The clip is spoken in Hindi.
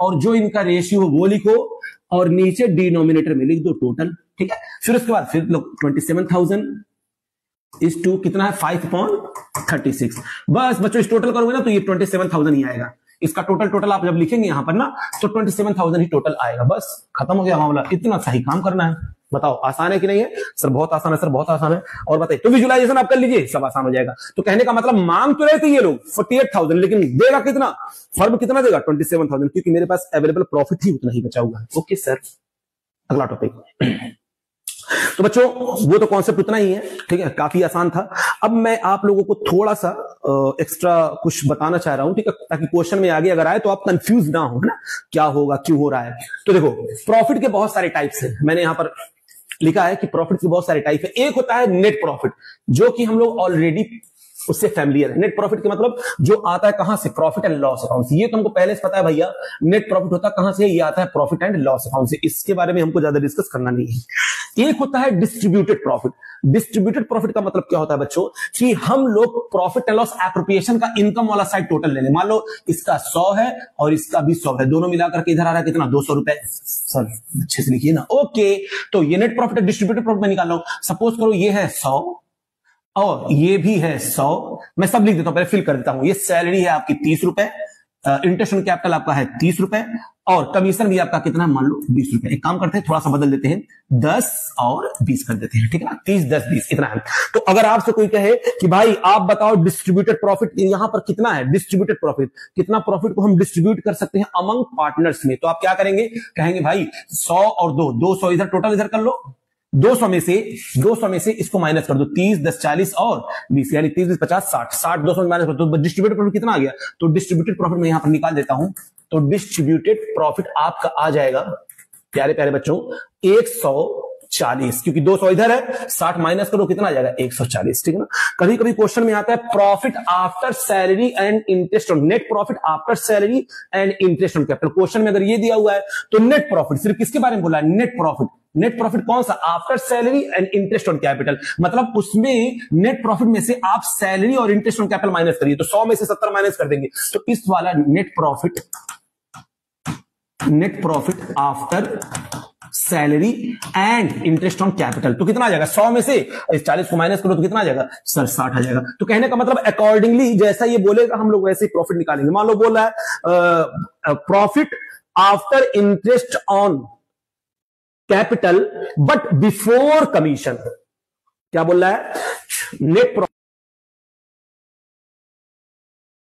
और जो इनका रेशियो हो वो लिखो और नीचे डिनोमिनेटर में लिख दो टोटल, ठीक है। फिर उसके बाद फिर लोग 27,000 इस टू कितना है 5/36। बस बच्चों इस टोटल करोगे ना तो ये 27,000 ही आएगा। इसका टोटल आप जब लिखेंगे यहां पर ना तो 27,000 ही टोटल आएगा। बस खत्म हो गया मामला। इतना सही काम करना है। बताओ आसान है कि नहीं है? सर बहुत आसान है, सर बहुत आसान है। और बताइए तो विजुअलाइजेशन आप कर लीजिए, सब आसान हो जाएगा। तो कहने का मतलब मांग तो रहे थे ये लोग 48,000, लेकिन देगा कितना? फर्म कितना देगा? 27,000, क्योंकि मेरे पास अवेलेबल प्रॉफिट ही उतना ही बचा हुआ है। ओके सर, अगला टॉपिक। तो बच्चों वो तो कॉन्सेप्ट उतना ही है, ठीक है, काफी आसान था। अब मैं आप लोगों को थोड़ा सा एक्स्ट्रा कुछ बताना चाह रहा हूं, ठीक है, ताकि क्वेश्चन में आगे अगर आए तो आप कंफ्यूज ना हो, है ना, क्या होगा क्यों हो रहा है। तो देखो प्रॉफिट के बहुत सारे टाइप्स हैं, मैंने यहां पर लिखा है कि प्रॉफिट के बहुत सारे टाइप है। एक होता है नेट प्रॉफिट, जो कि हम लोग ऑलरेडी उससे फैमिलियर है। नेट प्रॉफिट के मतलब जो आता है कहां से? प्रॉफिट एंड लॉस अकाउंट से। ये तो हमको पहले से पता है भैया, नेट प्रॉफिट होता है कहां से? ये आता है प्रॉफिट एंड लॉस अकाउंट से। इसके बारे में हमको ज्यादा डिस्कस करना नहीं है। एक होता है डिस्ट्रीब्यूटेड प्रॉफिट। डिस्ट्रीब्यूटेड प्रॉफिट का मतलब क्या होता है बच्चों, कि हम लोग प्रॉफिट एंड लॉस एप्रोप्रिएशन का इनकम वाला साइड टोटल ले लें। मान लो इसका 100 है और इसका भी 100 है, दोनों मिलाकर के इधर आ रहा है कितना? 200 रुपए। सर अच्छे से लिखिए ना। ओके, तो ये नेट प्रॉफिट है, डिस्ट्रीब्यूटेड प्रॉफिट में निकाल लो। सपोज करो ये है 100 और ये भी है 100। मैं सब लिख देता हूं, पहले फिल कर देता हूं। ये सैलरी है आपकी 30 रुपए, इंटरेस्ट ऑन कैपिटल आपका है 30 रुपए, और कमीशन भी आपका कितना है? मान लो 20 रुपए। एक काम करते हैं, थोड़ा सा बदल देते हैं, 10 और 20 कर देते हैं, ठीक है ना। 30 10 20 इतना है। तो अगर आपसे कोई कहे कि भाई आप बताओ डिस्ट्रीब्यूटेड प्रॉफिट यहां पर कितना है? डिस्ट्रीब्यूटेड प्रॉफिट कितना? प्रॉफिट को हम डिस्ट्रीब्यूट कर सकते हैं अमंग पार्टनर्स में। तो आप क्या करेंगे? कहेंगे भाई 100 और 200 इधर टोटल इधर कर लो। 200 में से इसको माइनस कर दो। 30 10 40 और 20, यानी 30 50 60 60 200 माइनस कर दो। तो डिस्ट्रीब्यूटेड प्रॉफिट कितना आ गया? तो डिस्ट्रीब्यूटेड प्रॉफिट मैं यहां पर निकाल देता हूं। तो डिस्ट्रीब्यूटेड प्रॉफिट आपका आ जाएगा प्यारे प्यारे बच्चों 140, क्योंकि 200 इधर है, 60 माइनस करो कितना आ जाएगा? 140, ठीक है ना। कभी कभी क्वेश्चन में आता है profit after salary and interest on, net profit after salary and interest on capital. Question में अगर ये दिया हुआ है तो नेट प्रॉफिट सिर्फ किसके बारे में बोला है? Net profit. नेट प्रॉफिट कौन सा? After salary and interest on capital. मतलब उसमें नेट प्रॉफिट में से आप सैलरी और इंटरेस्ट ऑन कैपिटल माइनस करिए, तो 100 में से 70 माइनस कर देंगे। तो इस वाला net profit after salary and interest on capital तो कितना आ जाएगा? 100 में से इस 40 को माइनस करो तो कितना आ जाएगा? सर 60 आ जाएगा। तो कहने का मतलब अकॉर्डिंगली जैसा ये बोलेगा हम लोग वैसे ही प्रॉफिट निकालेंगे। मान लो बोल रहा है profit after interest on capital but before commission. क्या बोल रहा है? नेट